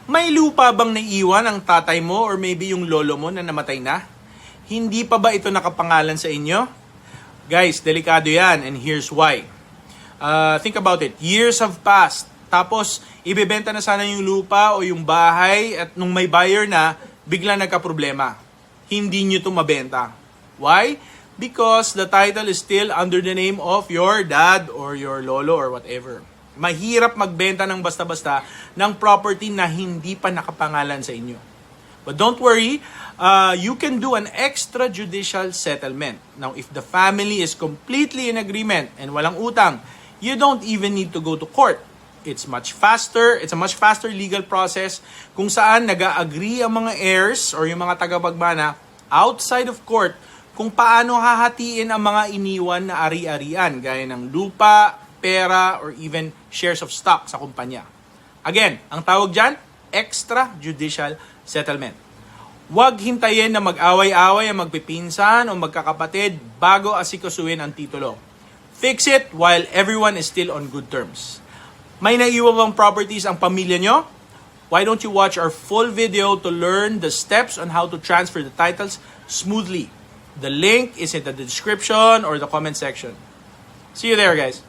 May lupa bang naiwan ang tatay mo or maybe yung lolo mo na namatay na? Hindi pa ba ito nakapangalan sa inyo? Guys, delikado yan and here's why. Think about it. Years have passed. Tapos, ibebenta na sana yung lupa o yung bahay at nung may buyer na, bigla nagka-problema. Hindi nyo ito mabenta. Why? Because the title is still under the name of your dad or your lolo or whatever. Mahirap magbenta ng basta-basta ng property na hindi pa nakapangalan sa inyo. But don't worry, you can do an extrajudicial settlement. Now, if the family is completely in agreement and walang utang, you don't even need to go to court. It's much faster. It's a much faster legal process kung saan nag-agree ang mga heirs or yung mga tagapagmana outside of court kung paano hahatiin ang mga iniwan na ari-arian gaya ng lupa, pera, or even shares of stock sa kumpanya. Again, ang tawag dyan, extrajudicial settlement. Huwag hintayin na mag-away-away ang magpipinsan o magkakapatid bago asikasuhin ang titulo. Fix it while everyone is still on good terms. May naiwan bang properties ang pamilya nyo? Why don't you watch our full video to learn the steps on how to transfer the titles smoothly? The link is in the description or the comment section. See you there, guys.